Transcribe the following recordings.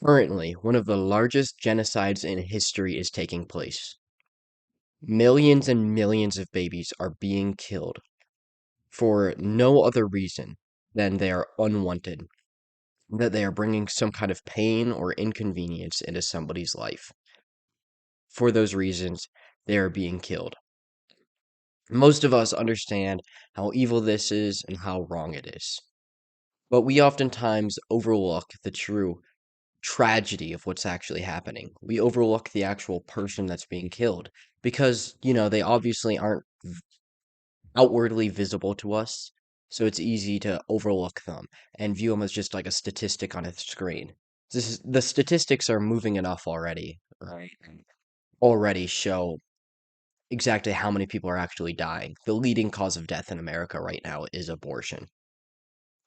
Currently, one of the largest genocides in history is taking place. Millions and millions of babies are being killed for no other reason than they are unwanted, that they are bringing some kind of pain or inconvenience into somebody's life. For those reasons, they are being killed. Most of us understand how evil this is and how wrong it is, but we oftentimes overlook the true tragedy of what's actually happening. We overlook the actual person that's being killed because, they obviously aren't outwardly visible to us. So it's easy to overlook them and view them as just like a statistic on a screen. The statistics are moving enough already, right? Already show exactly how many people are actually dying. The leading cause of death in America right now is abortion.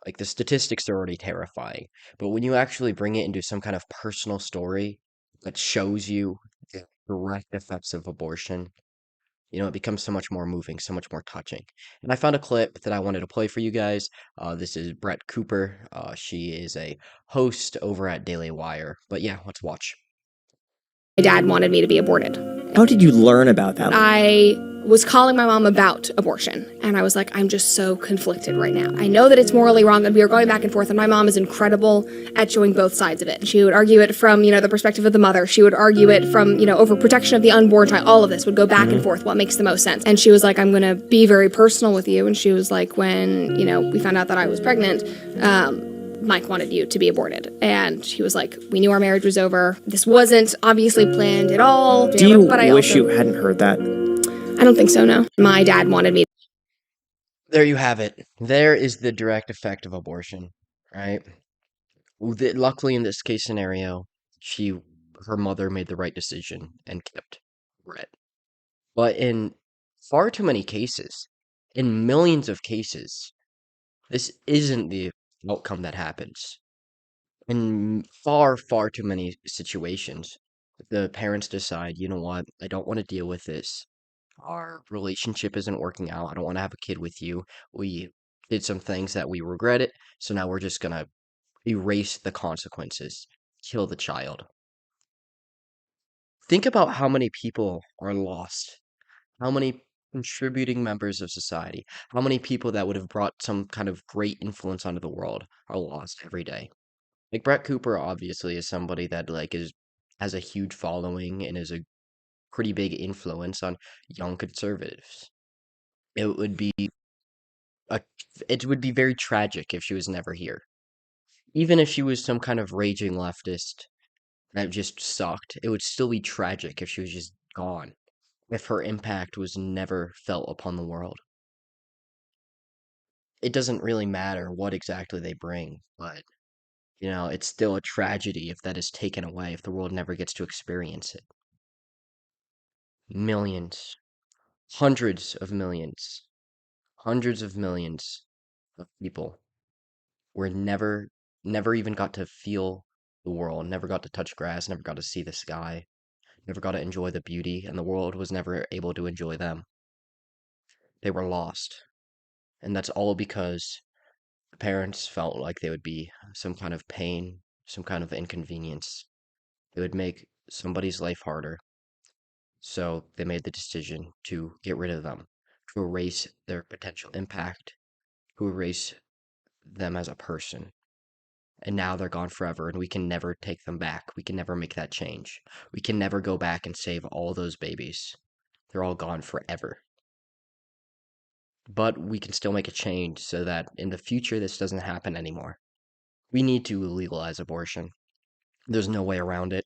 Like the statistics are already terrifying, but when you actually bring it into some kind of personal story that shows you the direct effects of abortion, it becomes so much more moving, so much more touching. And I found a clip that I wanted to play for you guys. This is Brett Cooper. She is a host over at Daily Wire. But yeah, let's watch. My dad wanted me to be aborted. How did you learn about that? I was calling my mom about abortion, and I was like, I'm just so conflicted right now. I know that it's morally wrong, and we were going back and forth, and my mom is incredible at showing both sides of it. She would argue it from, the perspective of the mother. She would argue it from, overprotection of the unborn child. All of this would go back and forth, what makes the most sense. And she was like, I'm going to be very personal with you. And she was like, when, we found out that I was pregnant, Mike wanted you to be aborted. And he was like, we knew our marriage was over. This wasn't obviously planned at all. Do you but wish you hadn't heard that? I don't think so, no. My dad wanted me. There you have it. There is the direct effect of abortion, right? Luckily, in this case scenario, her mother made the right decision and kept Brett. But in far too many cases, in millions of cases, this isn't the outcome that happens. In far, far too many situations, the parents decide, you know what, I don't want to deal with this. Our relationship isn't working out. I don't want to have a kid with you. We did some things that we regret it, so now we're just gonna erase the consequences, kill the child. Think about how many people are lost, how many contributing members of society, how many people that would have brought some kind of great influence onto the world are lost every day. Like Brett Cooper obviously is somebody that is has a huge following and is a pretty big influence on young conservatives. It would be a it would be very tragic if she was never here. Even if she was some kind of raging leftist that just sucked, it would still be tragic if she was just gone, if her impact was never felt upon the world. It doesn't really matter what exactly they bring, but it's still a tragedy if that is taken away, if the world never gets to experience it. Millions, hundreds of millions of people were never even got to feel the world, never got to touch grass, never got to see the sky, never got to enjoy the beauty, and the world was never able to enjoy them. They were lost. And that's all because the parents felt like they would be some kind of pain, some kind of inconvenience. It would make somebody's life harder. So they made the decision to get rid of them, to erase their potential impact, to erase them as a person. And now they're gone forever, and we can never take them back. We can never make that change. We can never go back and save all those babies. They're all gone forever. But we can still make a change so that in the future this doesn't happen anymore. We need to legalize abortion. There's no way around it.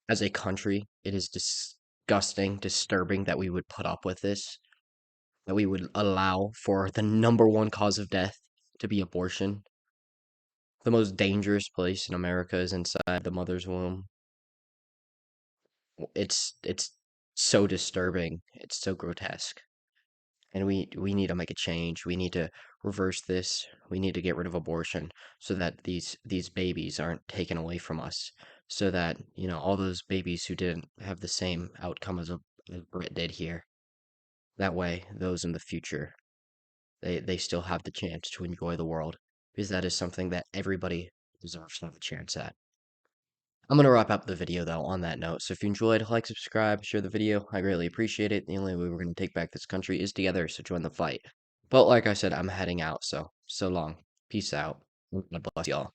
As a country, it is disgusting, disturbing that we would put up with this, that we would allow for the number one cause of death to be abortion. The most dangerous place in America is inside the mother's womb. It's so disturbing. It's so grotesque. And we need to make a change. We need to reverse this. We need to get rid of abortion so that these babies aren't taken away from us. So that, all those babies who didn't have the same outcome as Brit did here. That way, those in the future, they still have the chance to enjoy the world. Because that is something that everybody deserves to have a chance at. I'm gonna wrap up the video though on that note. So if you enjoyed, like, subscribe, share the video. I greatly appreciate it. The only way we're gonna take back this country is together, so join the fight. But like I said, I'm heading out, so long. Peace out. God bless y'all.